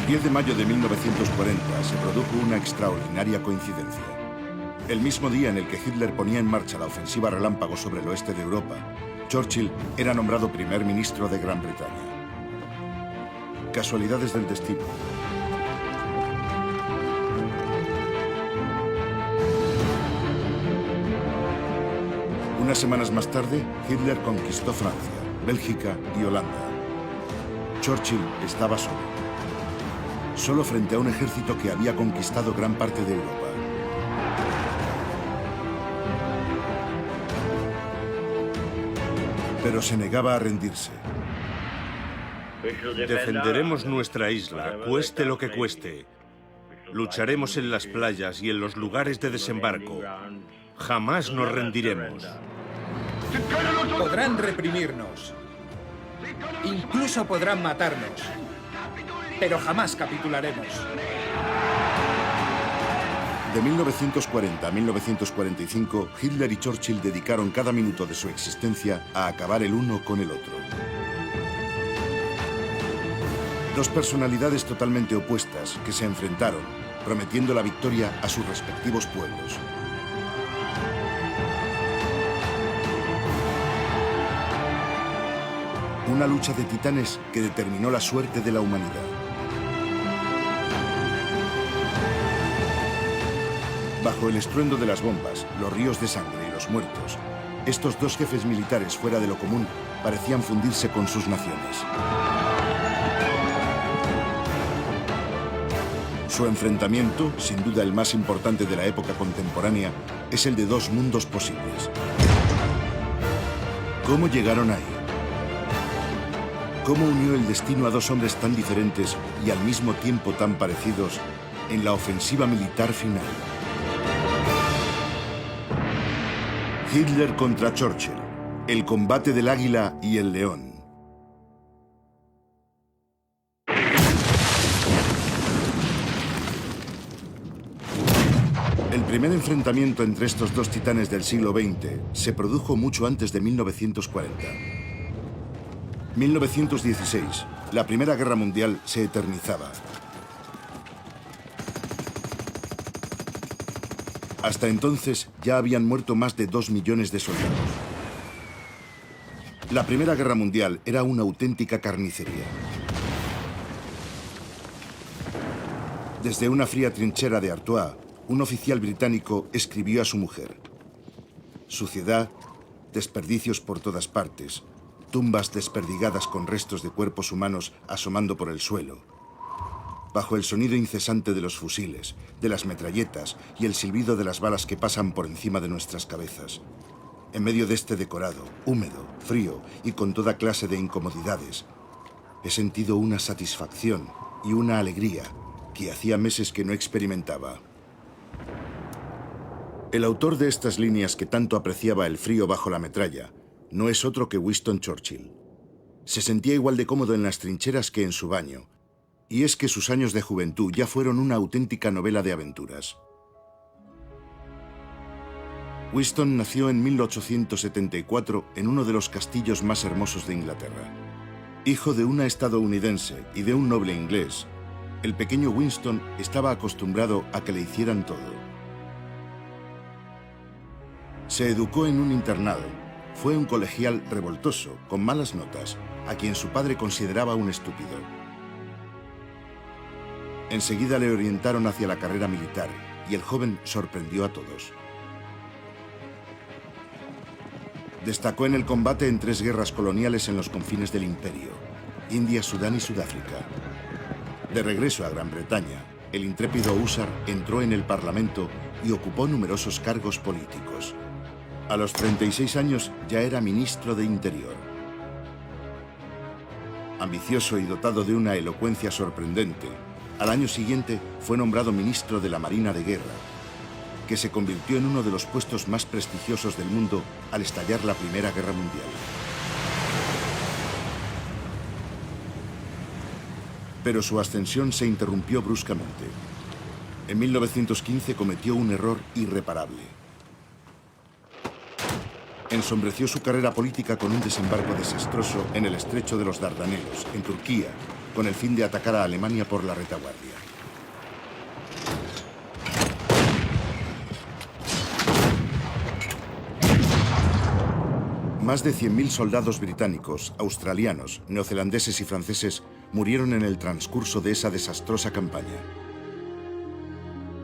10 de mayo de 1940 se produjo una extraordinaria coincidencia. El mismo día en el que Hitler ponía en marcha la ofensiva relámpago sobre el oeste de Europa, Churchill era nombrado primer ministro de Gran Bretaña. Casualidades del destino. Unas semanas más tarde, Hitler conquistó Francia, Bélgica y Holanda. Churchill estaba solo frente a un ejército que había conquistado gran parte de Europa. Pero se negaba a rendirse. Defenderemos nuestra isla, cueste lo que cueste. Lucharemos en las playas y en los lugares de desembarco. Jamás nos rendiremos. Podrán reprimirnos. Incluso podrán matarnos. Pero jamás capitularemos. De 1940 a 1945, Hitler y Churchill dedicaron cada minuto de su existencia a acabar el uno con el otro. Dos personalidades totalmente opuestas que se enfrentaron, prometiendo la victoria a sus respectivos pueblos. Una lucha de titanes que determinó la suerte de la humanidad. Bajo el estruendo de las bombas, los ríos de sangre y los muertos, estos dos jefes militares fuera de lo común parecían fundirse con sus naciones. Su enfrentamiento, sin duda el más importante de la época contemporánea, es el de dos mundos posibles. ¿Cómo llegaron ahí? ¿Cómo unió el destino a dos hombres tan diferentes y al mismo tiempo tan parecidos en la ofensiva militar final? Hitler contra Churchill, el combate del águila y el león. El primer enfrentamiento entre estos dos titanes del siglo XX se produjo mucho antes de 1940. 1916, la Primera Guerra Mundial se eternizaba. Hasta entonces ya habían muerto más de 2 millones de soldados. La Primera Guerra Mundial era una auténtica carnicería. Desde una fría trinchera de Artois, un oficial británico escribió a su mujer: suciedad, desperdicios por todas partes, tumbas desperdigadas con restos de cuerpos humanos asomando por el suelo. Bajo el sonido incesante de los fusiles, de las metralletas y el silbido de las balas que pasan por encima de nuestras cabezas. En medio de este decorado, húmedo, frío y con toda clase de incomodidades, he sentido una satisfacción y una alegría que hacía meses que no experimentaba. El autor de estas líneas que tanto apreciaba el frío bajo la metralla no es otro que Winston Churchill. Se sentía igual de cómodo en las trincheras que en su baño. Y es que sus años de juventud ya fueron una auténtica novela de aventuras. Winston nació en 1874 en uno de los castillos más hermosos de Inglaterra. Hijo de una estadounidense y de un noble inglés, el pequeño Winston estaba acostumbrado a que le hicieran todo. Se educó en un internado. Fue un colegial revoltoso, con malas notas, a quien su padre consideraba un estúpido. Enseguida le orientaron hacia la carrera militar y el joven sorprendió a todos. Destacó en el combate en 3 guerras coloniales en los confines del imperio: India, Sudán y Sudáfrica. De regreso a Gran Bretaña, el intrépido húsar entró en el Parlamento y ocupó numerosos cargos políticos. A los 36 años ya era ministro de Interior. Ambicioso y dotado de una elocuencia sorprendente, al año siguiente fue nombrado ministro de la Marina de Guerra, que se convirtió en uno de los puestos más prestigiosos del mundo al estallar la Primera Guerra Mundial. Pero su ascensión se interrumpió bruscamente. En 1915 cometió un error irreparable. Ensombreció su carrera política con un desembarco desastroso en el estrecho de los Dardanelos, en Turquía, con el fin de atacar a Alemania por la retaguardia. Más de 100.000 soldados británicos, australianos, neozelandeses y franceses murieron en el transcurso de esa desastrosa campaña.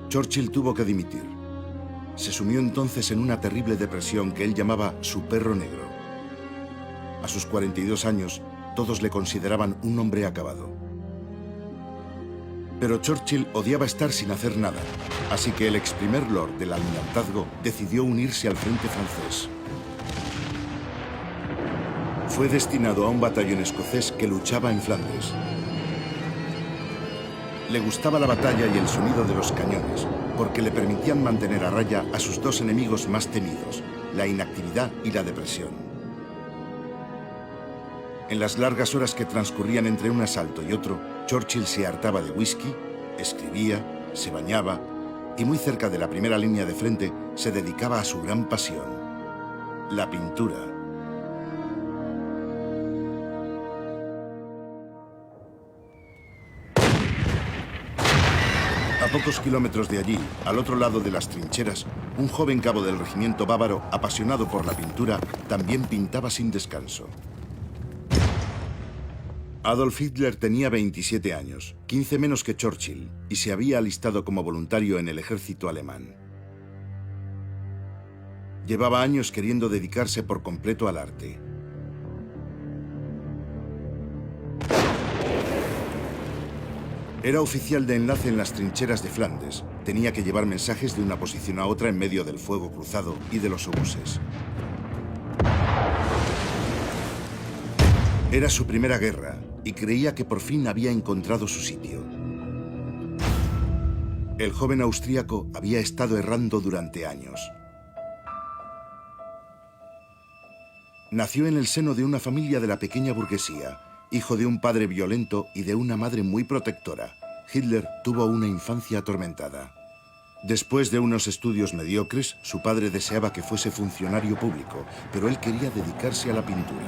Churchill tuvo que dimitir. Se sumió entonces en una terrible depresión que él llamaba su perro negro. A sus 42 años, todos le consideraban un hombre acabado. Pero Churchill odiaba estar sin hacer nada, así que el ex primer lord del almirantazgo decidió unirse al frente francés. Fue destinado a un batallón escocés que luchaba en Flandes. Le gustaba la batalla y el sonido de los cañones, porque le permitían mantener a raya a sus dos enemigos más temidos, la inactividad y la depresión. En las largas horas que transcurrían entre un asalto y otro, Churchill se hartaba de whisky, escribía, se bañaba y muy cerca de la primera línea de frente se dedicaba a su gran pasión, la pintura. A pocos kilómetros de allí, al otro lado de las trincheras, un joven cabo del regimiento bávaro, apasionado por la pintura, también pintaba sin descanso. Adolf Hitler tenía 27 años, 15 menos que Churchill, y se había alistado como voluntario en el ejército alemán. Llevaba años queriendo dedicarse por completo al arte. Era oficial de enlace en las trincheras de Flandes. Tenía que llevar mensajes de una posición a otra en medio del fuego cruzado y de los obuses. Era su primera guerra y creía que por fin había encontrado su sitio. El joven austríaco había estado errando durante años. Nació en el seno de una familia de la pequeña burguesía, hijo de un padre violento y de una madre muy protectora. Hitler tuvo una infancia atormentada. Después de unos estudios mediocres, su padre deseaba que fuese funcionario público, pero él quería dedicarse a la pintura.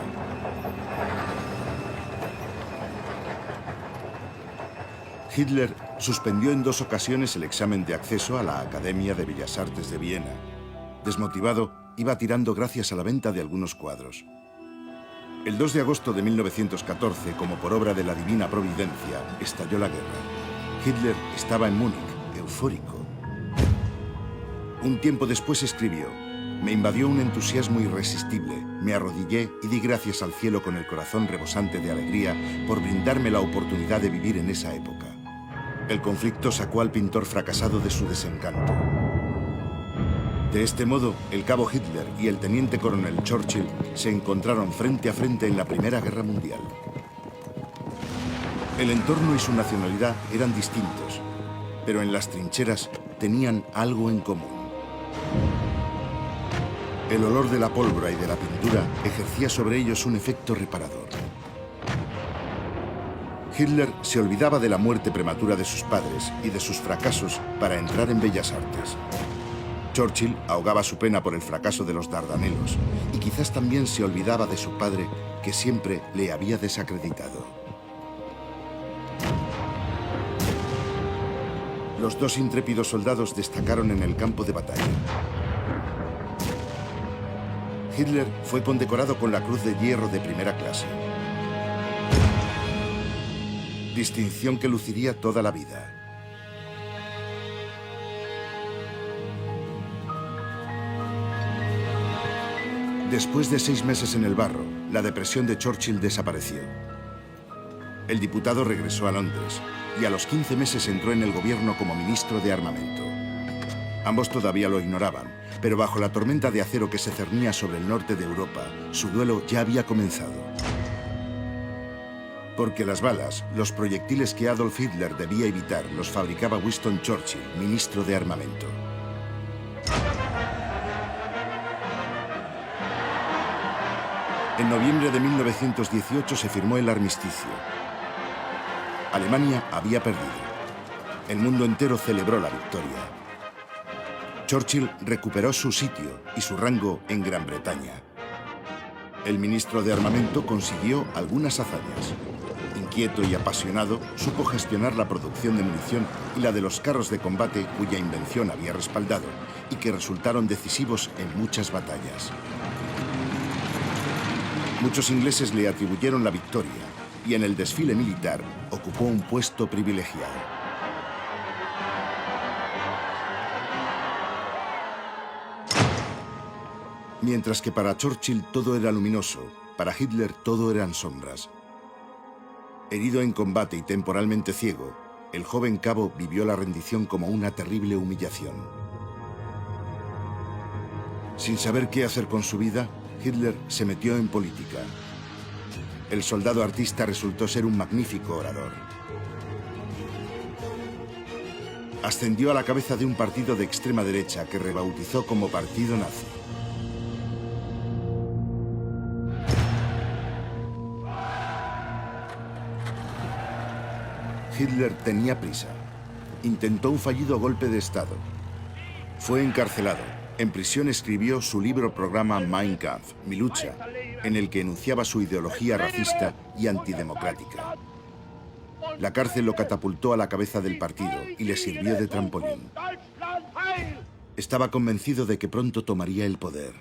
Hitler suspendió en 2 ocasiones el examen de acceso a la Academia de Bellas Artes de Viena. Desmotivado, iba tirando gracias a la venta de algunos cuadros. El 2 de agosto de 1914, como por obra de la divina providencia, estalló la guerra. Hitler estaba en Múnich, eufórico. Un tiempo después escribió: «Me invadió un entusiasmo irresistible, me arrodillé y di gracias al cielo con el corazón rebosante de alegría por brindarme la oportunidad de vivir en esa época». El conflicto sacó al pintor fracasado de su desencanto. De este modo, el cabo Hitler y el teniente coronel Churchill se encontraron frente a frente en la Primera Guerra Mundial. El entorno y su nacionalidad eran distintos, pero en las trincheras tenían algo en común. El olor de la pólvora y de la pintura ejercía sobre ellos un efecto reparador. Hitler se olvidaba de la muerte prematura de sus padres y de sus fracasos para entrar en Bellas Artes. Churchill ahogaba su pena por el fracaso de los Dardanelos y quizás también se olvidaba de su padre, que siempre le había desacreditado. Los 2 intrépidos soldados destacaron en el campo de batalla. Hitler fue condecorado con la Cruz de Hierro de primera clase. Distinción que luciría toda la vida. Después de 6 meses en el barro, la depresión de Churchill desapareció. El diputado regresó a Londres y a los 15 meses entró en el gobierno como ministro de Armamento. Ambos todavía lo ignoraban, pero bajo la tormenta de acero que se cernía sobre el norte de Europa, su duelo ya había comenzado. Porque las balas, los proyectiles que Adolf Hitler debía evitar, los fabricaba Winston Churchill, ministro de Armamento. En noviembre de 1918 se firmó el armisticio. Alemania había perdido. El mundo entero celebró la victoria. Churchill recuperó su sitio y su rango en Gran Bretaña. El ministro de Armamento consiguió algunas hazañas. Inquieto y apasionado, supo gestionar la producción de munición y la de los carros de combate cuya invención había respaldado y que resultaron decisivos en muchas batallas. Muchos ingleses le atribuyeron la victoria y en el desfile militar ocupó un puesto privilegiado. Mientras que para Churchill todo era luminoso, para Hitler todo eran sombras. Herido en combate y temporalmente ciego, el joven cabo vivió la rendición como una terrible humillación. Sin saber qué hacer con su vida, Hitler se metió en política. El soldado artista resultó ser un magnífico orador. Ascendió a la cabeza de un partido de extrema derecha que rebautizó como Partido Nazi. Hitler tenía prisa. Intentó un fallido golpe de Estado. Fue encarcelado. En prisión escribió su libro-programa Mein Kampf, Mi lucha, en el que enunciaba su ideología racista y antidemocrática. La cárcel lo catapultó a la cabeza del partido y le sirvió de trampolín. Estaba convencido de que pronto tomaría el poder.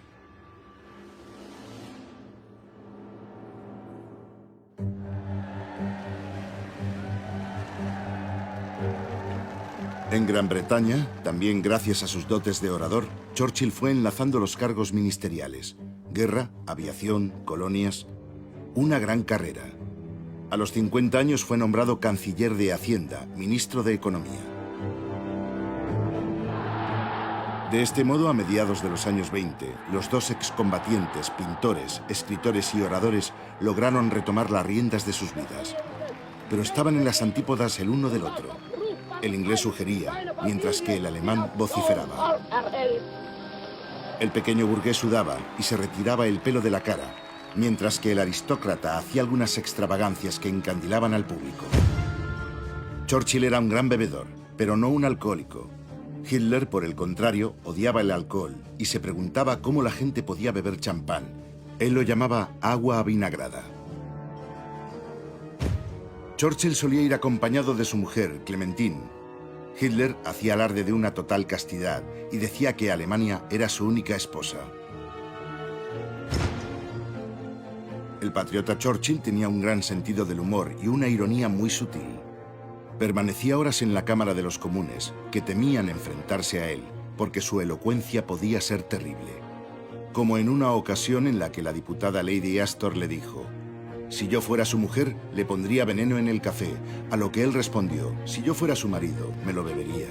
En Gran Bretaña, también gracias a sus dotes de orador, Churchill fue enlazando los cargos ministeriales. Guerra, aviación, colonias... Una gran carrera. A los 50 años fue nombrado canciller de Hacienda, ministro de Economía. De este modo, a mediados de los años 20, los dos excombatientes, pintores, escritores y oradores lograron retomar las riendas de sus vidas. Pero estaban en las antípodas el uno del otro. El inglés sugería, mientras que el alemán vociferaba. El pequeño burgués sudaba y se retiraba el pelo de la cara, mientras que el aristócrata hacía algunas extravagancias que encandilaban al público. Churchill era un gran bebedor, pero no un alcohólico. Hitler, por el contrario, odiaba el alcohol y se preguntaba cómo la gente podía beber champán. Él lo llamaba agua avinagrada. Churchill solía ir acompañado de su mujer, Clementine. Hitler hacía alarde de una total castidad y decía que Alemania era su única esposa. El patriota Churchill tenía un gran sentido del humor y una ironía muy sutil. Permanecía horas en la Cámara de los Comunes, que temían enfrentarse a él, porque su elocuencia podía ser terrible. Como en una ocasión en la que la diputada Lady Astor le dijo: si yo fuera su mujer, le pondría veneno en el café, a lo que él respondió: si yo fuera su marido, me lo bebería.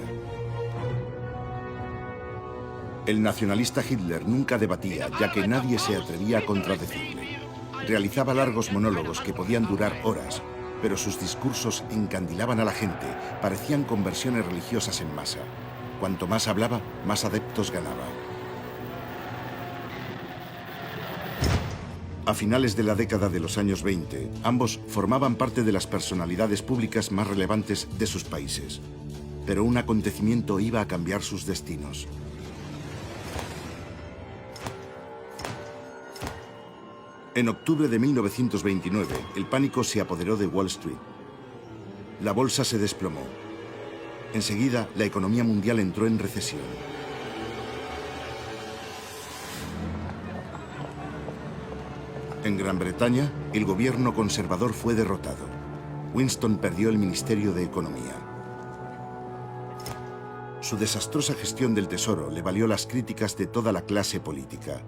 El nacionalista Hitler nunca debatía, ya que nadie se atrevía a contradecirle. Realizaba largos monólogos que podían durar horas, pero sus discursos encandilaban a la gente, parecían conversiones religiosas en masa. Cuanto más hablaba, más adeptos ganaba. A finales de la década de los años 20, ambos formaban parte de las personalidades públicas más relevantes de sus países. Pero un acontecimiento iba a cambiar sus destinos. En octubre de 1929, el pánico se apoderó de Wall Street. La bolsa se desplomó. Enseguida, la economía mundial entró en recesión. En Gran Bretaña, el gobierno conservador fue derrotado. Winston perdió el Ministerio de Economía. Su desastrosa gestión del tesoro le valió las críticas de toda la clase política.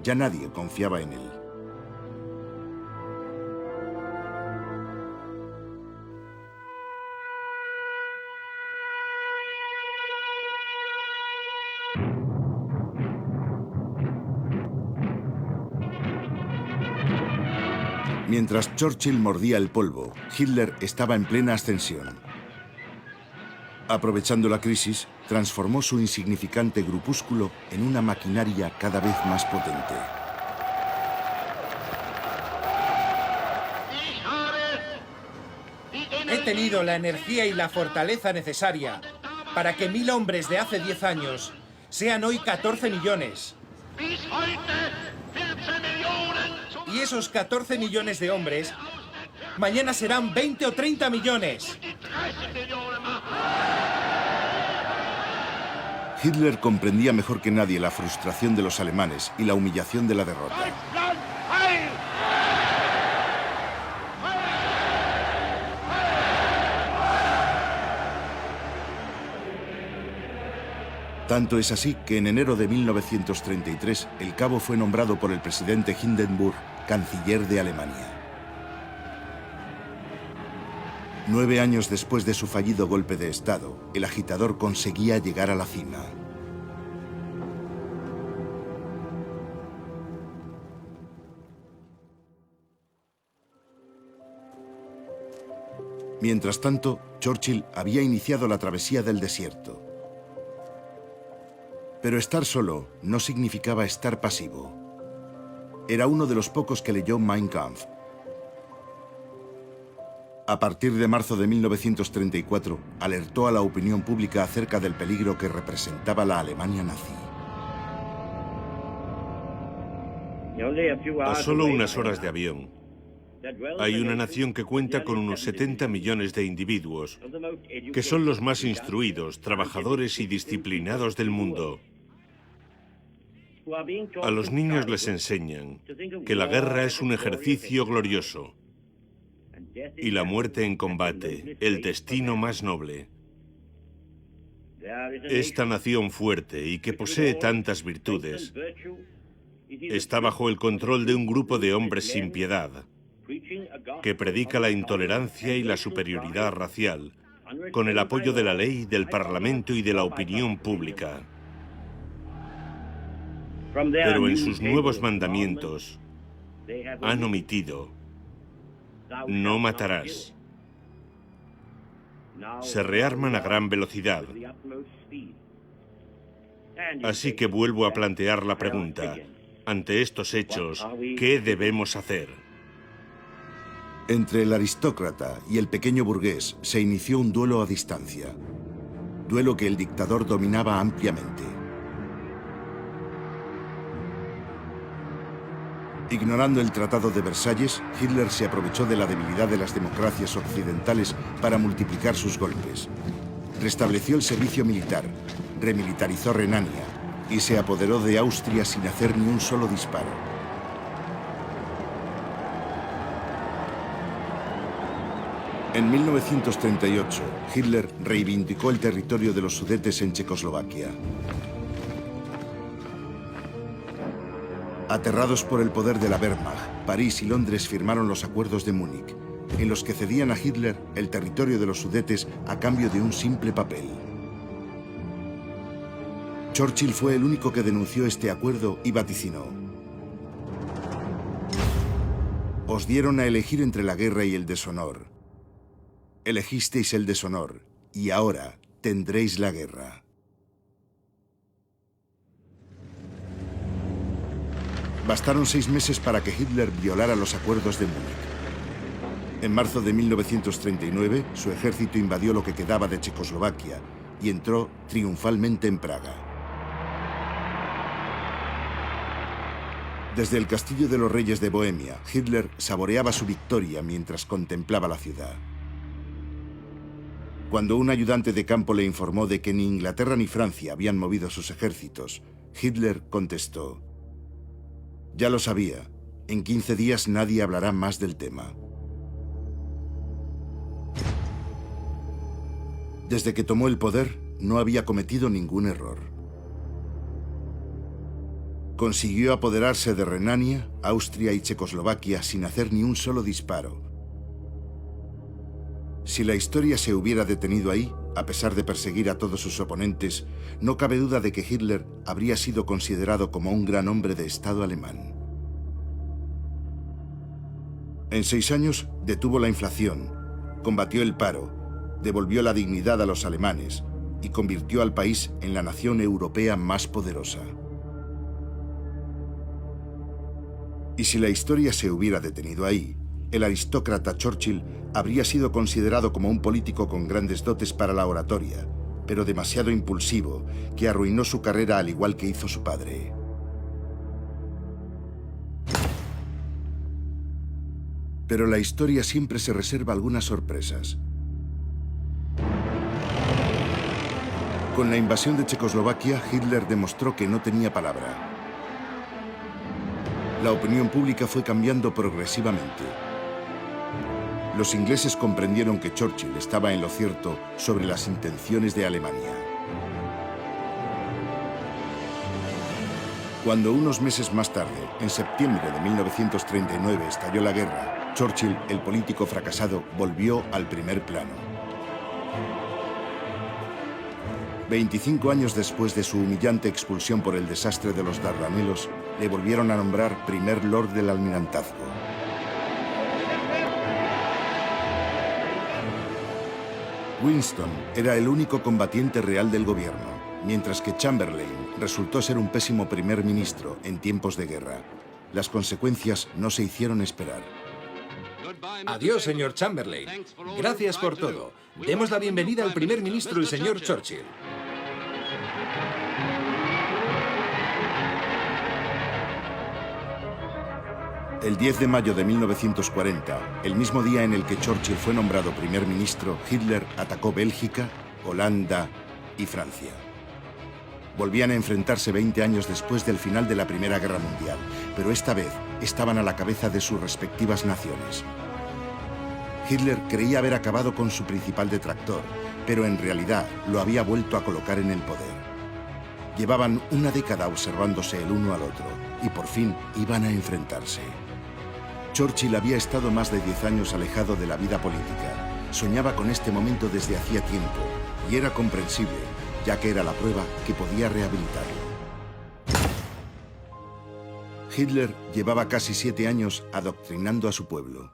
Ya nadie confiaba en él. Mientras Churchill mordía el polvo, Hitler estaba en plena ascensión. Aprovechando la crisis, transformó su insignificante grupúsculo en una maquinaria cada vez más potente. He tenido la energía y la fortaleza necesaria para que 1000 hombres de hace 10 años sean hoy 14 millones. Y esos 14 millones de hombres, mañana serán 20 o 30 millones. Hitler comprendía mejor que nadie la frustración de los alemanes y la humillación de la derrota. Tanto es así que en enero de 1933 el cabo fue nombrado por el presidente Hindenburg canciller de Alemania. 9 años después de su fallido golpe de Estado, el agitador conseguía llegar a la cima. Mientras tanto, Churchill había iniciado la travesía del desierto. Pero estar solo no significaba estar pasivo. Era uno de los pocos que leyó Mein Kampf. A partir de marzo de 1934, alertó a la opinión pública acerca del peligro que representaba la Alemania nazi. A solo unas horas de avión, hay una nación que cuenta con unos 70 millones de individuos, que son los más instruidos, trabajadores y disciplinados del mundo. A los niños les enseñan que la guerra es un ejercicio glorioso y la muerte en combate, el destino más noble. Esta nación fuerte y que posee tantas virtudes está bajo el control de un grupo de hombres sin piedad que predica la intolerancia y la superioridad racial con el apoyo de la ley, del Parlamento y de la opinión pública. Pero en sus nuevos mandamientos han omitido: no matarás. Se rearman a gran velocidad. Así que vuelvo a plantear la pregunta: ante estos hechos, ¿qué debemos hacer? Entre el aristócrata y el pequeño burgués se inició un duelo a distancia. Duelo que el dictador dominaba ampliamente. Ignorando el Tratado de Versalles, Hitler se aprovechó de la debilidad de las democracias occidentales para multiplicar sus golpes. Restableció el servicio militar, remilitarizó Renania y se apoderó de Austria sin hacer ni un solo disparo. En 1938, Hitler reivindicó el territorio de los Sudetes en Checoslovaquia. Aterrados por el poder de la Wehrmacht, París y Londres firmaron los acuerdos de Múnich, en los que cedían a Hitler el territorio de los Sudetes a cambio de un simple papel. Churchill fue el único que denunció este acuerdo y vaticinó: os dieron a elegir entre la guerra y el deshonor. Elegisteis el deshonor y ahora tendréis la guerra. Bastaron 6 meses para que Hitler violara los acuerdos de Múnich. En marzo de 1939, su ejército invadió lo que quedaba de Checoslovaquia y entró triunfalmente en Praga. Desde el Castillo de los Reyes de Bohemia, Hitler saboreaba su victoria mientras contemplaba la ciudad. Cuando un ayudante de campo le informó de que ni Inglaterra ni Francia habían movido sus ejércitos, Hitler contestó: ya lo sabía, en 15 días nadie hablará más del tema. Desde que tomó el poder, no había cometido ningún error. Consiguió apoderarse de Renania, Austria y Checoslovaquia sin hacer ni un solo disparo. Si la historia se hubiera detenido ahí, a pesar de perseguir a todos sus oponentes, no cabe duda de que Hitler habría sido considerado como un gran hombre de Estado alemán. En 6 años detuvo la inflación, combatió el paro, devolvió la dignidad a los alemanes y convirtió al país en la nación europea más poderosa. Y si la historia se hubiera detenido ahí, el aristócrata Churchill habría sido considerado como un político con grandes dotes para la oratoria, pero demasiado impulsivo, que arruinó su carrera al igual que hizo su padre. Pero la historia siempre se reserva algunas sorpresas. Con la invasión de Checoslovaquia, Hitler demostró que no tenía palabra. La opinión pública fue cambiando progresivamente. Los ingleses comprendieron que Churchill estaba en lo cierto sobre las intenciones de Alemania. Cuando unos meses más tarde, en septiembre de 1939, estalló la guerra, Churchill, el político fracasado, volvió al primer plano. 25 años después de su humillante expulsión por el desastre de los Dardanelos, le volvieron a nombrar primer Lord del Almirantazgo. Winston era el único combatiente real del gobierno, mientras que Chamberlain resultó ser un pésimo primer ministro en tiempos de guerra. Las consecuencias no se hicieron esperar. Adiós, señor Chamberlain. Gracias por todo. Demos la bienvenida al primer ministro, el señor Churchill. El 10 de mayo de 1940, el mismo día en el que Churchill fue nombrado primer ministro, Hitler atacó Bélgica, Holanda y Francia. Volvían a enfrentarse 20 años después del final de la Primera Guerra Mundial, pero esta vez estaban a la cabeza de sus respectivas naciones. Hitler creía haber acabado con su principal detractor, pero en realidad lo había vuelto a colocar en el poder. Llevaban una década observándose el uno al otro y por fin iban a enfrentarse. Churchill había estado más de 10 años alejado de la vida política. Soñaba con este momento desde hacía tiempo y era comprensible, ya que era la prueba que podía rehabilitarlo. Hitler llevaba casi 7 años adoctrinando a su pueblo.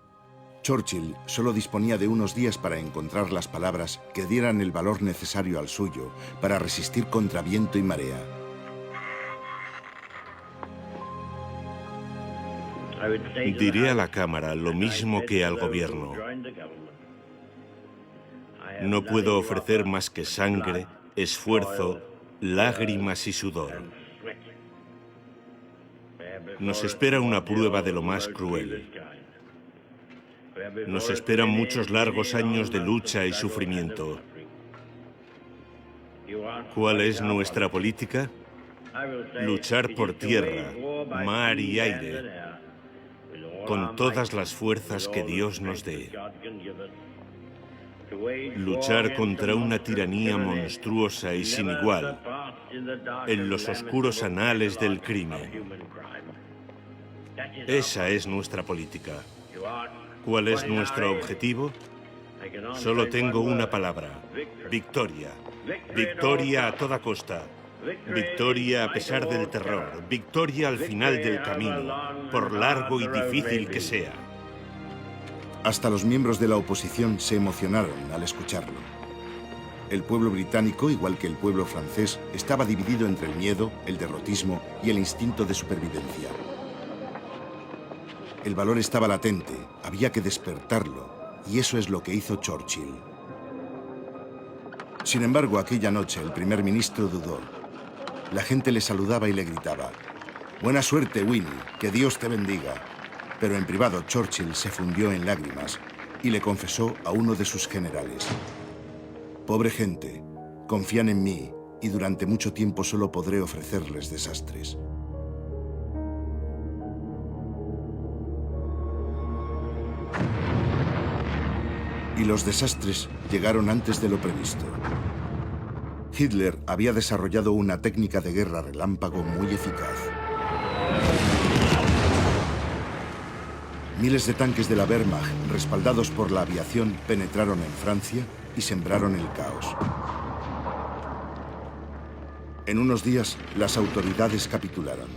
Churchill solo disponía de unos días para encontrar las palabras que dieran el valor necesario al suyo para resistir contra viento y marea. Diré a la Cámara lo mismo que al gobierno. No puedo ofrecer más que sangre, esfuerzo, lágrimas y sudor. Nos espera una prueba de lo más cruel. Nos esperan muchos largos años de lucha y sufrimiento. ¿Cuál es nuestra política? Luchar por tierra, mar y aire, con todas las fuerzas que Dios nos dé. Luchar contra una tiranía monstruosa y sin igual en los oscuros anales del crimen. Esa es nuestra política. ¿Cuál es nuestro objetivo? Solo tengo una palabra: victoria. Victoria a toda costa. Victoria a pesar del terror. Victoria al final del camino, por largo y difícil que sea. Hasta los miembros de la oposición se emocionaron al escucharlo. El pueblo británico, igual que el pueblo francés, estaba dividido entre el miedo, el derrotismo y el instinto de supervivencia. El valor estaba latente, había que despertarlo, y eso es lo que hizo Churchill. Sin embargo, aquella noche el primer ministro dudó. La gente le saludaba y le gritaba: «Buena suerte, Winnie, que Dios te bendiga». Pero en privado Churchill se fundió en lágrimas y le confesó a uno de sus generales: «Pobre gente, confían en mí y durante mucho tiempo solo podré ofrecerles desastres». Y los desastres llegaron antes de lo previsto. Hitler había desarrollado una técnica de guerra relámpago muy eficaz. Miles de tanques de la Wehrmacht, respaldados por la aviación, penetraron en Francia y sembraron el caos. En unos días, las autoridades capitularon.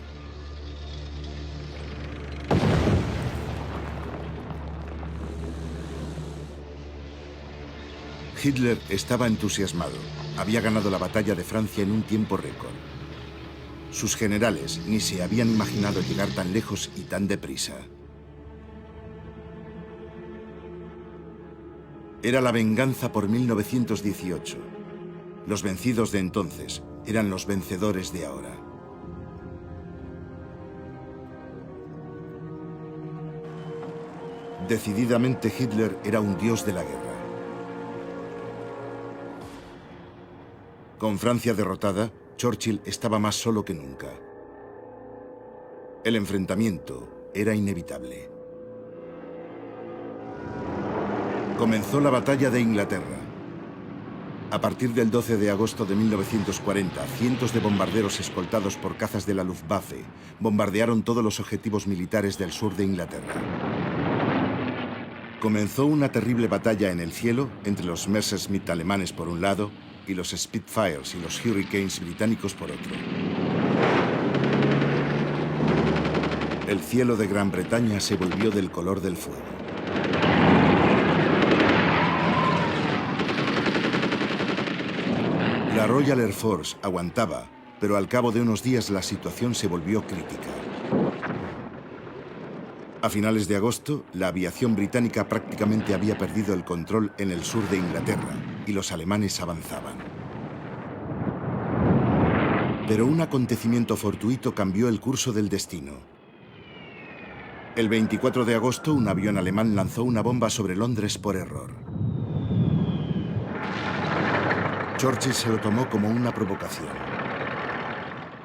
Hitler estaba entusiasmado. Había ganado la batalla de Francia en un tiempo récord. Sus generales ni se habían imaginado llegar tan lejos y tan deprisa. Era la venganza por 1918. Los vencidos de entonces eran los vencedores de ahora. Decididamente Hitler era un dios de la guerra. Con Francia derrotada, Churchill estaba más solo que nunca. El enfrentamiento era inevitable. Comenzó la batalla de Inglaterra. A partir del 12 de agosto de 1940, cientos de bombarderos escoltados por cazas de la Luftwaffe bombardearon todos los objetivos militares del sur de Inglaterra. Comenzó una terrible batalla en el cielo entre los Messerschmitt alemanes por un lado y los Spitfires y los Hurricanes británicos por otro. El cielo de Gran Bretaña se volvió del color del fuego. La Royal Air Force aguantaba, pero al cabo de unos días la situación se volvió crítica. A finales de agosto, la aviación británica prácticamente había perdido el control en el sur de Inglaterra y los alemanes avanzaban. Pero un acontecimiento fortuito cambió el curso del destino. El 24 de agosto, un avión alemán lanzó una bomba sobre Londres por error. Churchill se lo tomó como una provocación.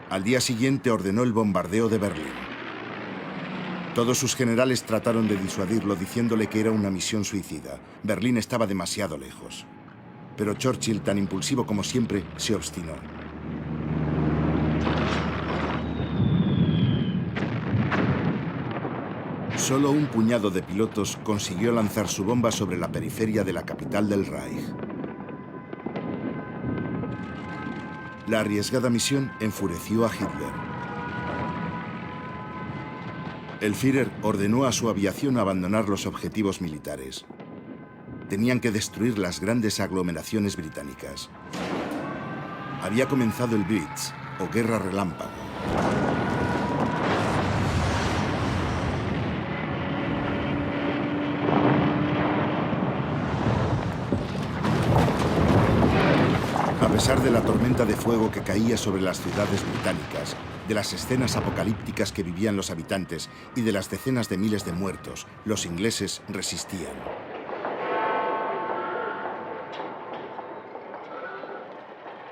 Al día siguiente ordenó el bombardeo de Berlín. Todos sus generales trataron de disuadirlo diciéndole que era una misión suicida. Berlín estaba demasiado lejos. Pero Churchill, tan impulsivo como siempre, se obstinó. Solo un puñado de pilotos consiguió lanzar su bomba sobre la periferia de la capital del Reich. La arriesgada misión enfureció a Hitler. El Führer ordenó a su aviación abandonar los objetivos militares. Tenían que destruir las grandes aglomeraciones británicas. Había comenzado el Blitz, o guerra relámpago. A pesar de la tormenta de fuego que caía sobre las ciudades británicas, de las escenas apocalípticas que vivían los habitantes y de las decenas de miles de muertos, los ingleses resistían.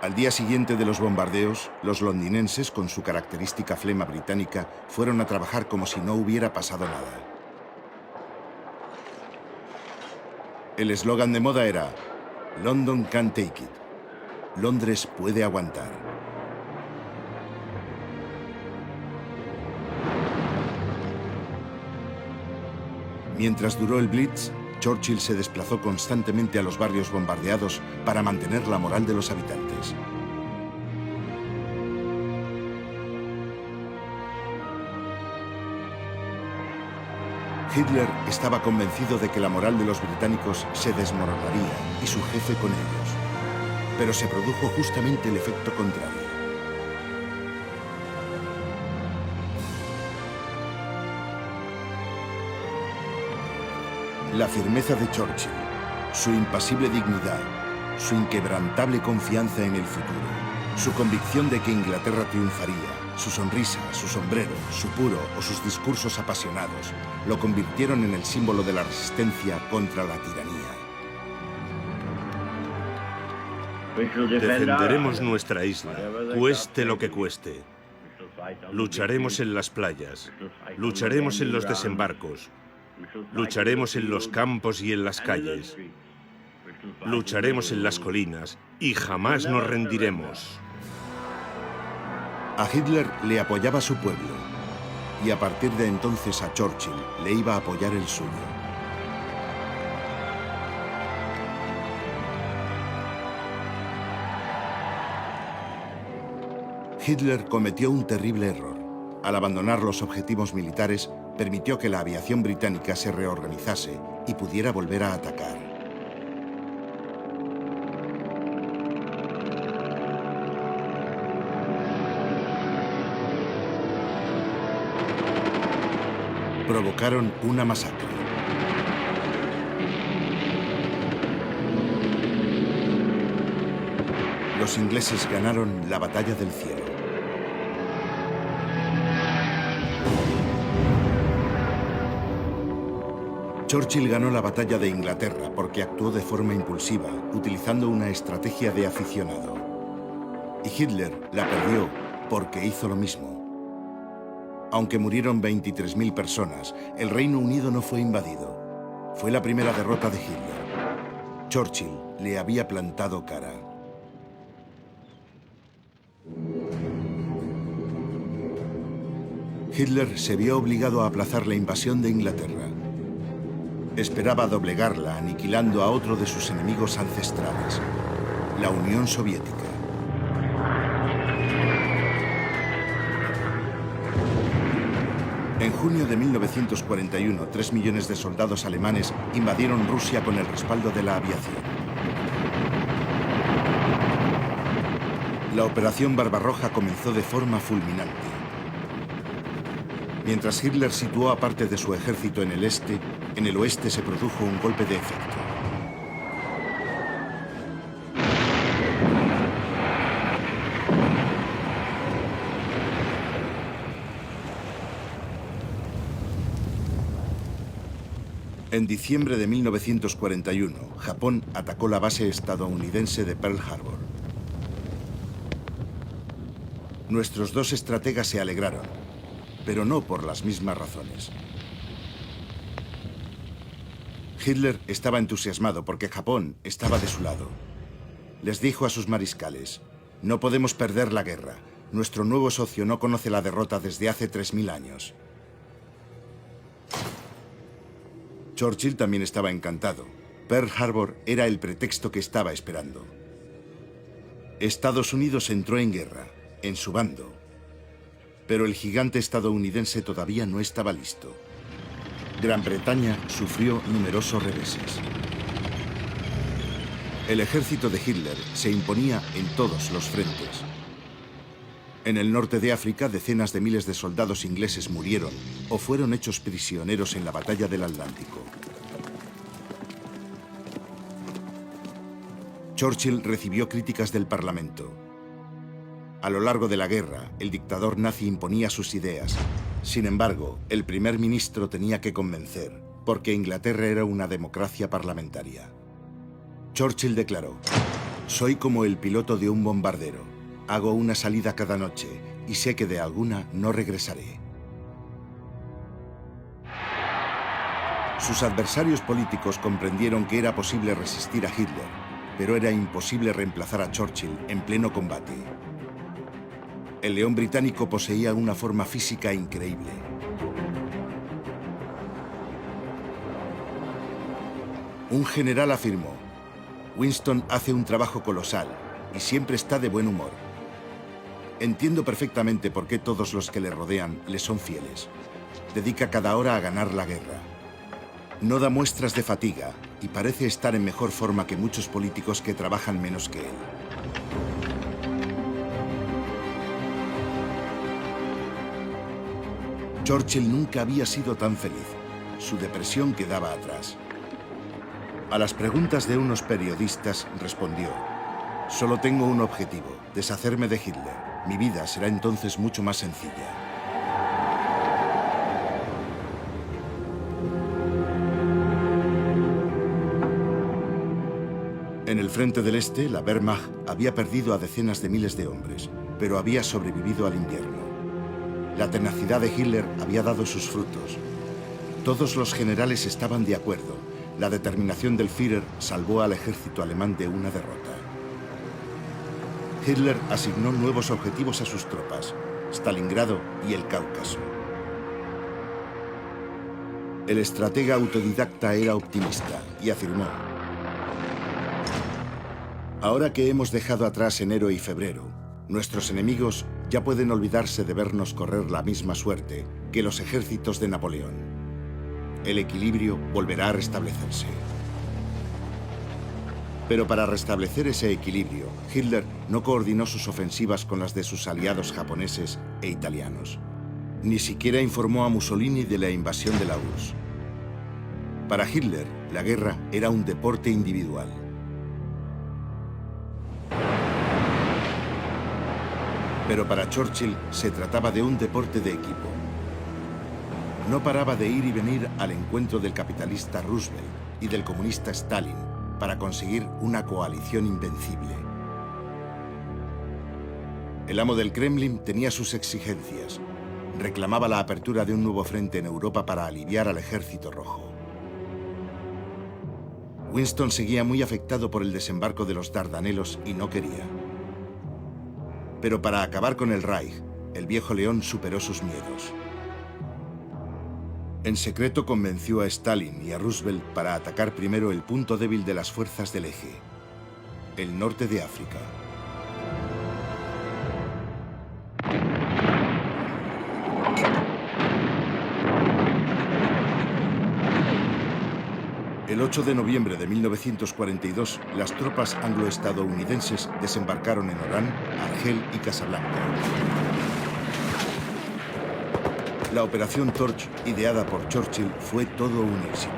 Al día siguiente de los bombardeos, los londinenses, con su característica flema británica, fueron a trabajar como si no hubiera pasado nada. El eslogan de moda era «London can take it». Londres puede aguantar. Mientras duró el Blitz, Churchill se desplazó constantemente a los barrios bombardeados para mantener la moral de los habitantes. Hitler estaba convencido de que la moral de los británicos se desmoronaría y su jefe con ellos. Pero se produjo justamente el efecto contrario. La firmeza de Churchill, su impasible dignidad, su inquebrantable confianza en el futuro, su convicción de que Inglaterra triunfaría, su sonrisa, su sombrero, su puro o sus discursos apasionados, lo convirtieron en el símbolo de la resistencia contra la tiranía. Defenderemos nuestra isla, cueste lo que cueste. Lucharemos en las playas, lucharemos en los desembarcos, lucharemos en los campos y en las calles, lucharemos en las colinas y jamás nos rendiremos. A Hitler le apoyaba su pueblo y a partir de entonces a Churchill le iba a apoyar el suyo. Hitler cometió un terrible error. Al abandonar los objetivos militares, permitió que la aviación británica se reorganizase y pudiera volver a atacar. Provocaron una masacre. Los ingleses ganaron la batalla del cielo. Churchill ganó la batalla de Inglaterra porque actuó de forma impulsiva, utilizando una estrategia de aficionado. Y Hitler la perdió porque hizo lo mismo. Aunque murieron 23.000 personas, el Reino Unido no fue invadido. Fue la primera derrota de Hitler. Churchill le había plantado cara. Hitler se vio obligado a aplazar la invasión de Inglaterra. Esperaba doblegarla, aniquilando a otro de sus enemigos ancestrales, la Unión Soviética. En junio de 1941, 3 millones de soldados alemanes invadieron Rusia con el respaldo de la aviación. La Operación Barbarroja comenzó de forma fulminante. Mientras Hitler situó a parte de su ejército en el este, en el oeste se produjo un golpe de efecto. En diciembre de 1941, Japón atacó la base estadounidense de Pearl Harbor. Nuestros dos estrategas se alegraron, pero no por las mismas razones. Hitler estaba entusiasmado porque Japón estaba de su lado. Les dijo a sus mariscales: no podemos perder la guerra. Nuestro nuevo socio no conoce la derrota desde hace 3000 años. Churchill también estaba encantado. Pearl Harbor era el pretexto que estaba esperando. Estados Unidos entró en guerra, en su bando. Pero el gigante estadounidense todavía no estaba listo. Gran Bretaña sufrió numerosos reveses. El ejército de Hitler se imponía en todos los frentes. En el norte de África, decenas de miles de soldados ingleses murieron o fueron hechos prisioneros en la batalla del Atlántico. Churchill recibió críticas del Parlamento. A lo largo de la guerra, el dictador nazi imponía sus ideas. Sin embargo, el primer ministro tenía que convencer, porque Inglaterra era una democracia parlamentaria. Churchill declaró: soy como el piloto de un bombardero. Hago una salida cada noche y sé que de alguna no regresaré. Sus adversarios políticos comprendieron que era posible resistir a Hitler, pero era imposible reemplazar a Churchill en pleno combate. El león británico poseía una forma física increíble. Un general afirmó: Winston hace un trabajo colosal y siempre está de buen humor. Entiendo perfectamente por qué todos los que le rodean le son fieles. Dedica cada hora a ganar la guerra. No da muestras de fatiga y parece estar en mejor forma que muchos políticos que trabajan menos que él. Churchill nunca había sido tan feliz. Su depresión quedaba atrás. A las preguntas de unos periodistas respondió: solo tengo un objetivo, deshacerme de Hitler. Mi vida será entonces mucho más sencilla. En el frente del este, la Wehrmacht había perdido a decenas de miles de hombres, pero había sobrevivido al invierno. La tenacidad de Hitler había dado sus frutos. Todos los generales estaban de acuerdo. La determinación del Führer salvó al ejército alemán de una derrota. Hitler asignó nuevos objetivos a sus tropas: Stalingrado y el Cáucaso. El estratega autodidacta era optimista y afirmó: ahora que hemos dejado atrás enero y febrero, nuestros enemigos ya pueden olvidarse de vernos correr la misma suerte que los ejércitos de Napoleón. El equilibrio volverá a restablecerse. Pero para restablecer ese equilibrio, Hitler no coordinó sus ofensivas con las de sus aliados japoneses e italianos. Ni siquiera informó a Mussolini de la invasión de la URSS. Para Hitler, la guerra era un deporte individual. Pero para Churchill se trataba de un deporte de equipo. no paraba de ir y venir al encuentro del capitalista Roosevelt y del comunista Stalin para conseguir una coalición invencible. El amo del Kremlin tenía sus exigencias. Reclamaba la apertura de un nuevo frente en Europa para aliviar al Ejército Rojo. Winston seguía muy afectado por el desembarco de los Dardanelos y no quería. Pero para acabar con el Reich, el viejo león superó sus miedos. En secreto convenció a Stalin y a Roosevelt para atacar primero el punto débil de las fuerzas del eje, el norte de África. El 8 de noviembre de 1942, las tropas anglo-estadounidenses desembarcaron en Orán, Argel y Casablanca. La Operación Torch, ideada por Churchill, fue todo un éxito.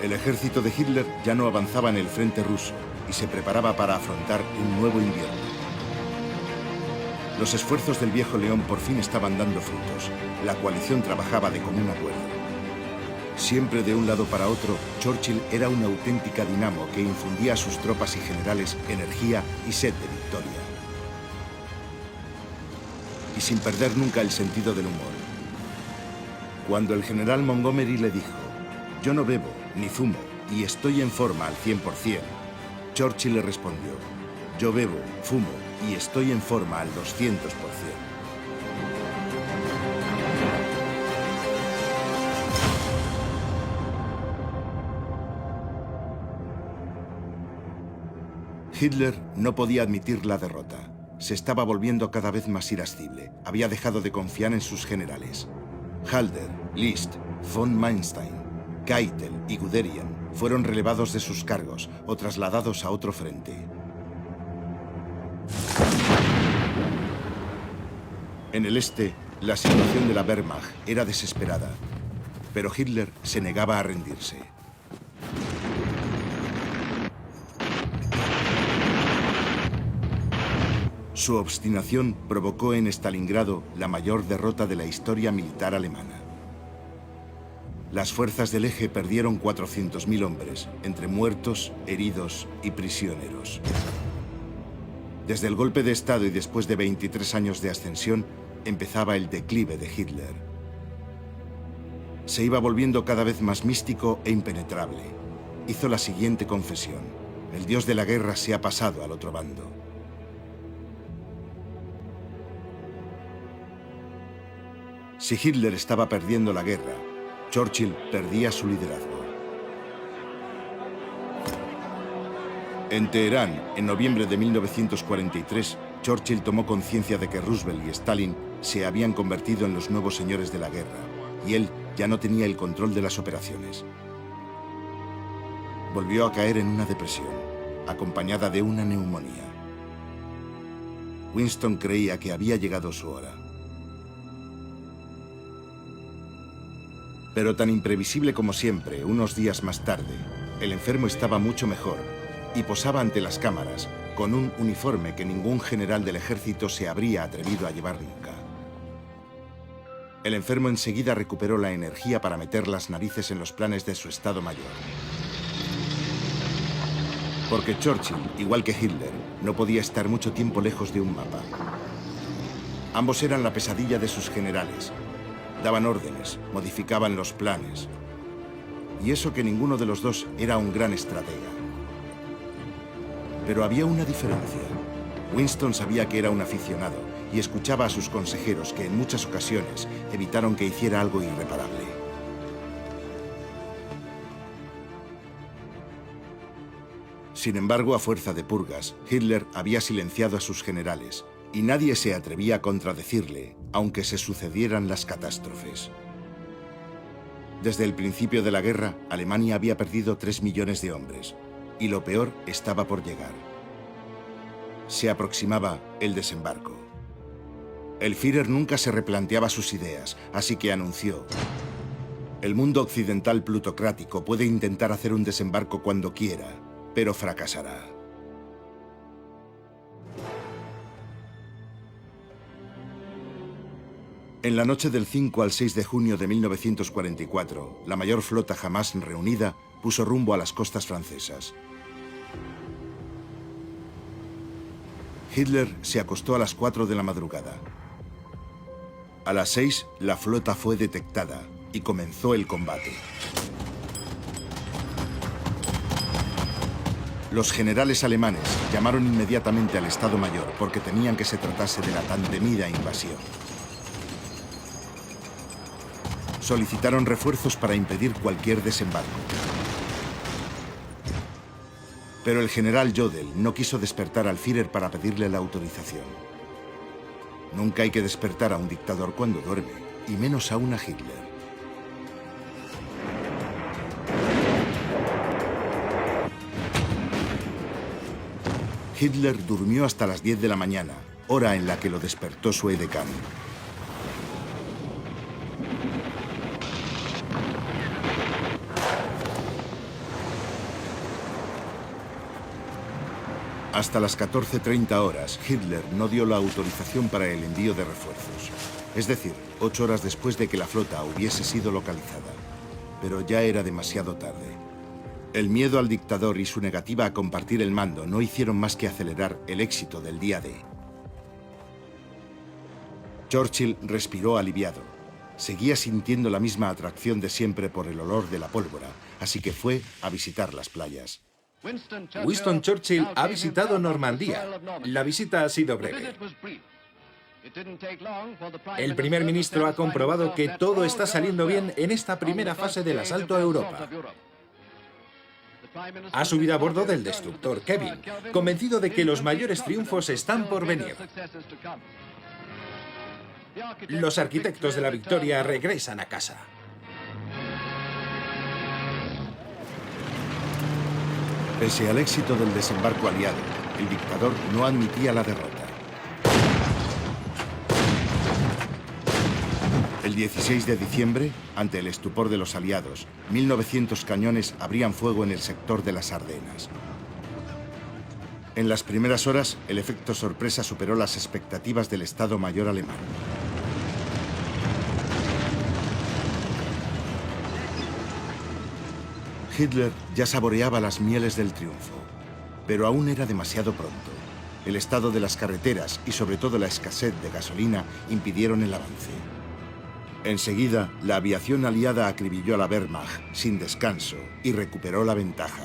El ejército de Hitler ya no avanzaba en el frente ruso y se preparaba para afrontar un nuevo invierno. Los esfuerzos del viejo león por fin estaban dando frutos. La coalición trabajaba de común acuerdo. Siempre de un lado para otro, Churchill era una auténtica dinamo que infundía a sus tropas y generales energía y sed de victoria. Y sin perder nunca el sentido del humor. Cuando el general Montgomery le dijo: «Yo no bebo ni fumo y estoy en forma al 100%», Churchill le respondió: «Yo bebo, fumo y estoy en forma al 200%». Hitler no podía admitir la derrota. Se estaba volviendo cada vez más irascible. Había dejado de confiar en sus generales. Halder, List, von Manstein, Keitel y Guderian fueron relevados de sus cargos o trasladados a otro frente. En el este, la situación de la Wehrmacht era desesperada, pero Hitler se negaba a rendirse. Su obstinación provocó en Stalingrado la mayor derrota de la historia militar alemana. Las fuerzas del eje perdieron 400.000 hombres, entre muertos, heridos y prisioneros. Desde el golpe de Estado y después de 23 años de ascensión, empezaba el declive de Hitler. Se iba volviendo cada vez más místico e impenetrable. Hizo la siguiente confesión: el dios de la guerra se ha pasado al otro bando. Si Hitler estaba perdiendo la guerra, Churchill perdía su liderazgo. En Teherán, en noviembre de 1943, Churchill tomó conciencia de que Roosevelt y Stalin se habían convertido en los nuevos señores de la guerra, y él ya no tenía el control de las operaciones. Volvió a caer en una depresión, acompañada de una neumonía. Winston creía que había llegado su hora. Pero tan imprevisible como siempre, unos días más tarde, el enfermo estaba mucho mejor y posaba ante las cámaras con un uniforme que ningún general del ejército se habría atrevido a llevar nunca. El enfermo enseguida recuperó la energía para meter las narices en los planes de su Estado Mayor. Porque Churchill, igual que Hitler, no podía estar mucho tiempo lejos de un mapa. Ambos eran la pesadilla de sus generales. Daban órdenes, modificaban los planes. Y eso que ninguno de los dos era un gran estratega. Pero había una diferencia. Winston sabía que era un aficionado y escuchaba a sus consejeros que en muchas ocasiones evitaron que hiciera algo irreparable. Sin embargo, a fuerza de purgas, Hitler había silenciado a sus generales y nadie se atrevía a contradecirle, aunque se sucedieran las catástrofes. Desde el principio de la guerra, Alemania había perdido 3 millones de hombres, y lo peor estaba por llegar. Se aproximaba el desembarco. El Führer nunca se replanteaba sus ideas, así que anunció: el mundo occidental plutocrático puede intentar hacer un desembarco cuando quiera, pero fracasará. En la noche del 5 al 6 de junio de 1944, la mayor flota jamás reunida puso rumbo a las costas francesas. Hitler se acostó a las 4 de la madrugada. A las 6, la flota fue detectada y comenzó el combate. Los generales alemanes llamaron inmediatamente al Estado Mayor porque temían que se tratase de la tan temida invasión. Solicitaron refuerzos para impedir cualquier desembarco. Pero el general Jodl no quiso despertar al Führer para pedirle la autorización. Nunca hay que despertar a un dictador cuando duerme, y menos aún a Hitler. Hitler durmió hasta las 10 de la mañana, hora en la que lo despertó su edecán. Hasta las 14:30 horas, Hitler no dio la autorización para el envío de refuerzos. Es decir, 8 horas después de que la flota hubiese sido localizada. Pero ya era demasiado tarde. El miedo al dictador y su negativa a compartir el mando no hicieron más que acelerar el éxito del día D. Churchill respiró aliviado. Seguía sintiendo la misma atracción de siempre por el olor de la pólvora, así que fue a visitar las playas. Winston Churchill ha visitado Normandía. La visita ha sido breve. El primer ministro ha comprobado que todo está saliendo bien en esta primera fase del asalto a Europa. Ha subido a bordo del destructor Kevin, convencido de que los mayores triunfos están por venir. Los arquitectos de la victoria regresan a casa. Pese al éxito del desembarco aliado, el dictador no admitía la derrota. El 16 de diciembre, ante el estupor de los aliados, 1.900 cañones abrían fuego en el sector de las Ardenas. En las primeras horas, el efecto sorpresa superó las expectativas del Estado Mayor alemán. Hitler ya saboreaba las mieles del triunfo, pero aún era demasiado pronto. El estado de las carreteras y sobre todo la escasez de gasolina impidieron el avance. Enseguida, la aviación aliada acribilló a la Wehrmacht sin descanso y recuperó la ventaja.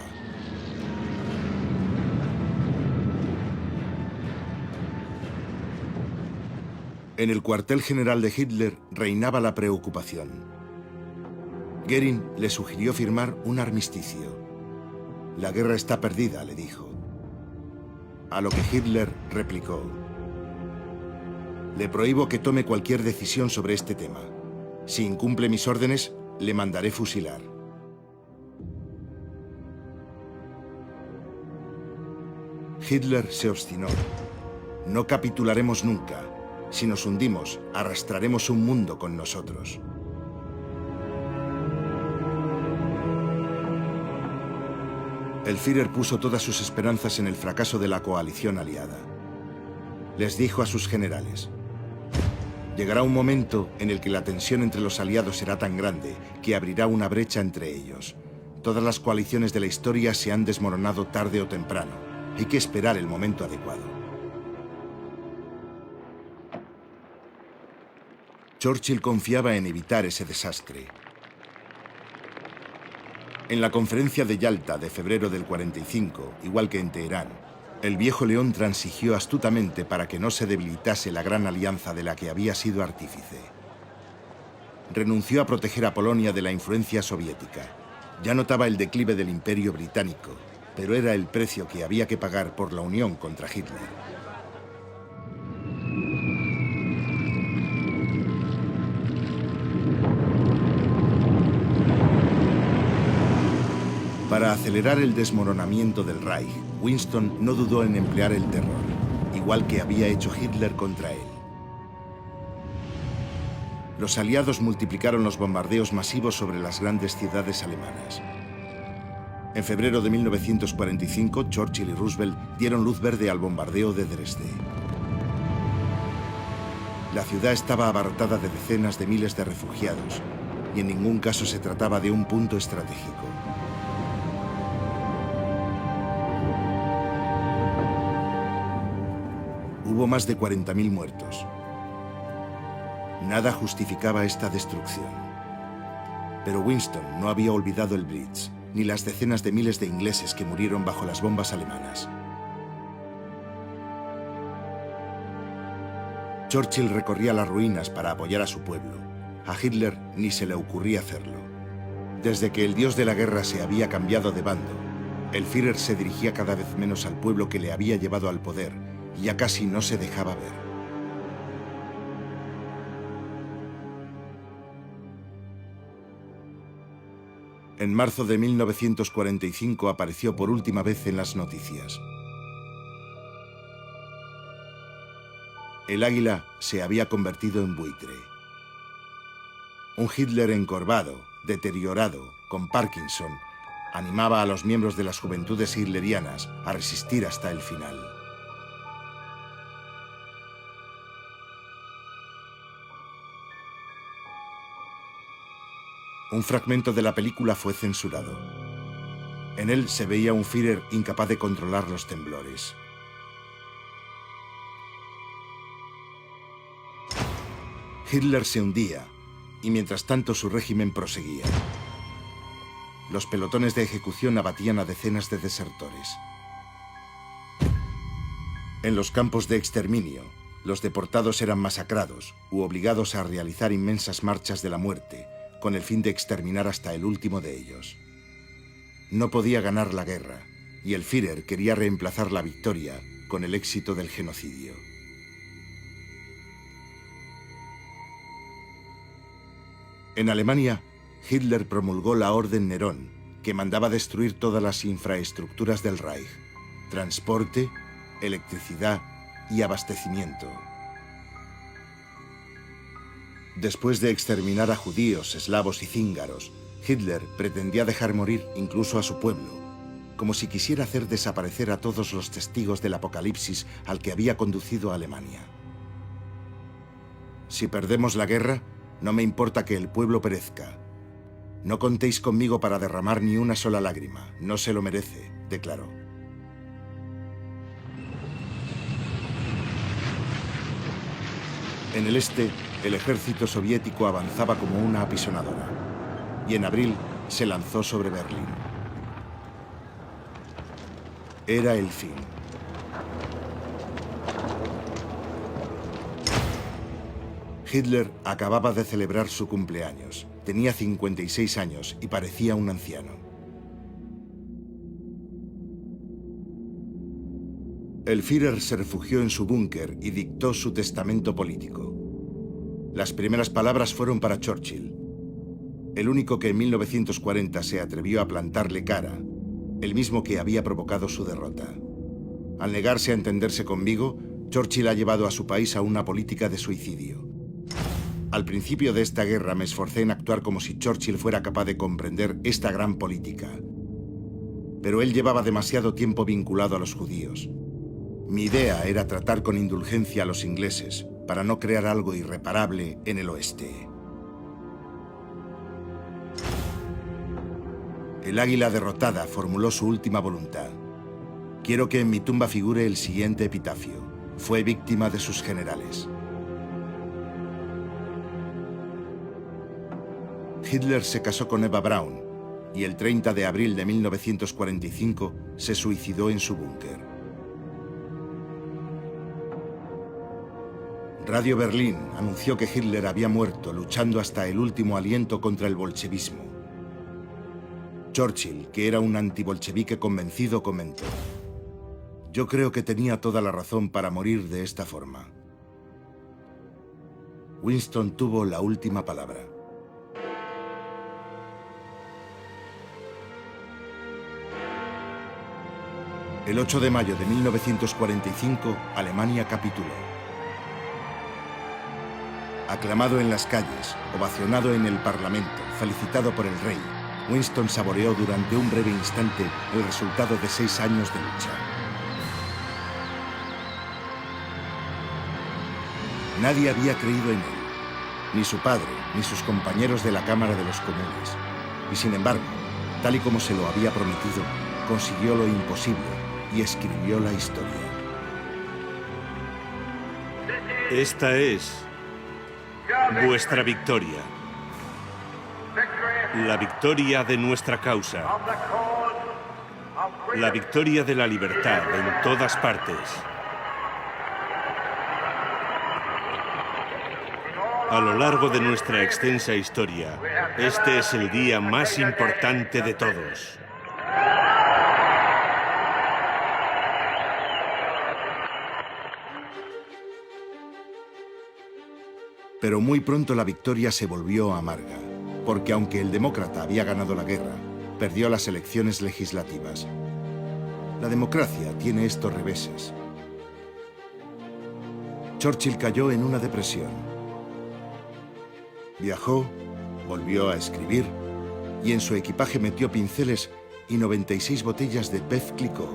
En el cuartel general de Hitler reinaba la preocupación. Göring le sugirió firmar un armisticio. La guerra está perdida, le dijo. A lo que Hitler replicó: le prohíbo que tome cualquier decisión sobre este tema. Si incumple mis órdenes, le mandaré fusilar. Hitler se obstinó. No capitularemos nunca. Si nos hundimos, arrastraremos un mundo con nosotros. El Führer puso todas sus esperanzas en el fracaso de la coalición aliada. Les dijo a sus generales: llegará un momento en el que la tensión entre los aliados será tan grande que abrirá una brecha entre ellos. Todas las coaliciones de la historia se han desmoronado tarde o temprano. Hay que esperar el momento adecuado. Churchill confiaba en evitar ese desastre. En la conferencia de Yalta de febrero del 45, igual que en Teherán, el viejo león transigió astutamente para que no se debilitase la gran alianza de la que había sido artífice. Renunció a proteger a Polonia de la influencia soviética. Ya notaba el declive del Imperio británico, pero era el precio que había que pagar por la unión contra Hitler. Para acelerar el desmoronamiento del Reich, Winston no dudó en emplear el terror, igual que había hecho Hitler contra él. Los aliados multiplicaron los bombardeos masivos sobre las grandes ciudades alemanas. En febrero de 1945, Churchill y Roosevelt dieron luz verde al bombardeo de Dresde. La ciudad estaba abarrotada de decenas de miles de refugiados, y en ningún caso se trataba de un punto estratégico. Hubo más de 40.000 muertos. Nada justificaba esta destrucción. Pero Winston no había olvidado el Blitz, ni las decenas de miles de ingleses que murieron bajo las bombas alemanas. Churchill recorría las ruinas para apoyar a su pueblo. A Hitler ni se le ocurría hacerlo. Desde que el dios de la guerra se había cambiado de bando, el Führer se dirigía cada vez menos al pueblo que le había llevado al poder y ya casi no se dejaba ver. En marzo de 1945 apareció por última vez en las noticias. El águila se había convertido en buitre. Un Hitler encorvado, deteriorado, con Parkinson, animaba a los miembros de las juventudes hitlerianas a resistir hasta el final. Un fragmento de la película fue censurado. En él se veía un Führer incapaz de controlar los temblores. Hitler se hundía, y mientras tanto su régimen proseguía. Los pelotones de ejecución abatían a decenas de desertores. En los campos de exterminio, los deportados eran masacrados u obligados a realizar inmensas marchas de la muerte, con el fin de exterminar hasta el último de ellos. No podía ganar la guerra, y el Führer quería reemplazar la victoria con el éxito del genocidio. En Alemania, Hitler promulgó la Orden Nerón, que mandaba destruir todas las infraestructuras del Reich: transporte, electricidad y abastecimiento. Después de exterminar a judíos, eslavos y cíngaros, Hitler pretendía dejar morir incluso a su pueblo, como si quisiera hacer desaparecer a todos los testigos del apocalipsis al que había conducido a Alemania. Si perdemos la guerra, no me importa que el pueblo perezca. No contéis conmigo para derramar ni una sola lágrima, no se lo merece, declaró. En el este, el ejército soviético avanzaba como una apisonadora, y en abril se lanzó sobre Berlín. Era el fin. Hitler acababa de celebrar su cumpleaños. Tenía 56 años y parecía un anciano. El Führer se refugió en su búnker y dictó su testamento político. Las primeras palabras fueron para Churchill, el único que en 1940 se atrevió a plantarle cara, el mismo que había provocado su derrota. Al negarse a entenderse conmigo, Churchill ha llevado a su país a una política de suicidio. Al principio de esta guerra me esforcé en actuar como si Churchill fuera capaz de comprender esta gran política. Pero él llevaba demasiado tiempo vinculado a los judíos. Mi idea era tratar con indulgencia a los ingleses para no crear algo irreparable en el oeste. El águila derrotada formuló su última voluntad. Quiero que en mi tumba figure el siguiente epitafio: fue víctima de sus generales. Hitler se casó con Eva Braun y el 30 de abril de 1945 se suicidó en su búnker. Radio Berlín anunció que Hitler había muerto luchando hasta el último aliento contra el bolchevismo. Churchill, que era un antibolchevique convencido, comentó: yo creo que tenía toda la razón para morir de esta forma. Winston tuvo la última palabra. El 8 de mayo de 1945, Alemania capituló. Aclamado en las calles, ovacionado en el Parlamento, felicitado por el rey, Winston saboreó durante un breve instante el resultado de 6 años de lucha. Nadie había creído en él, ni su padre, ni sus compañeros de la Cámara de los Comunes. Y sin embargo, tal y como se lo había prometido, consiguió lo imposible y escribió la historia. Esta es vuestra victoria. La victoria de nuestra causa. La victoria de la libertad en todas partes. A lo largo de nuestra extensa historia, este es el día más importante de todos. Pero muy pronto la victoria se volvió amarga, porque aunque el demócrata había ganado la guerra, perdió las elecciones legislativas. La democracia tiene estos reveses. Churchill cayó en una depresión. Viajó, volvió a escribir y en su equipaje metió pinceles y 96 botellas de Veuve Clicquot.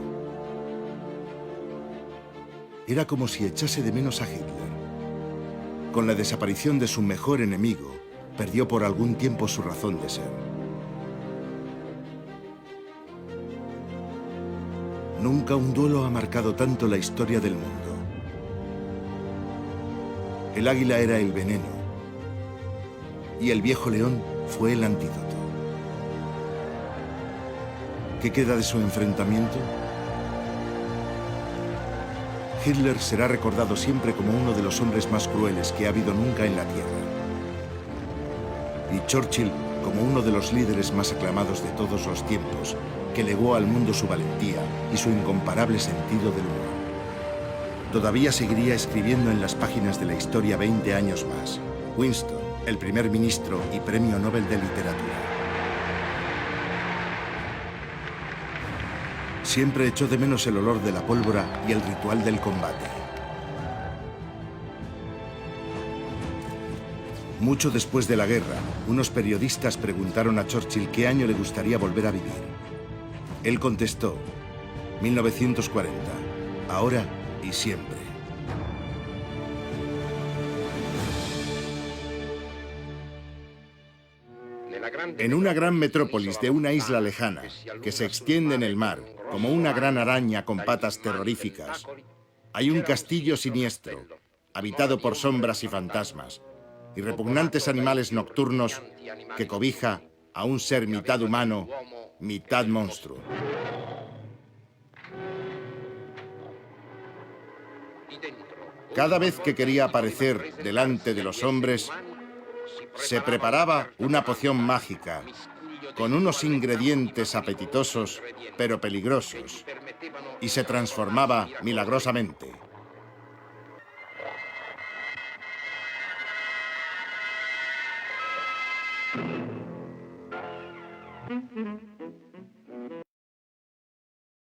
Era como si echase de menos a Hitler. Con la desaparición de su mejor enemigo, perdió por algún tiempo su razón de ser. Nunca un duelo ha marcado tanto la historia del mundo. El águila era el veneno y el viejo león fue el antídoto. ¿Qué queda de su enfrentamiento? Hitler será recordado siempre como uno de los hombres más crueles que ha habido nunca en la Tierra. Y Churchill como uno de los líderes más aclamados de todos los tiempos, que legó al mundo su valentía y su incomparable sentido del humor. Todavía seguiría escribiendo en las páginas de la historia 20 años más. Winston, el primer ministro y Premio Nobel de Literatura. Siempre echó de menos el olor de la pólvora y el ritual del combate. Mucho después de la guerra, unos periodistas preguntaron a Churchill qué año le gustaría volver a vivir. Él contestó, 1940, ahora y siempre. En una gran metrópolis de una isla lejana, que se extiende en el mar, como una gran araña con patas terroríficas, hay un castillo siniestro, habitado por sombras y fantasmas, y repugnantes animales nocturnos que cobija a un ser mitad humano, mitad monstruo. Cada vez que quería aparecer delante de los hombres, se preparaba una poción mágica, con unos ingredientes apetitosos, pero peligrosos, y se transformaba milagrosamente.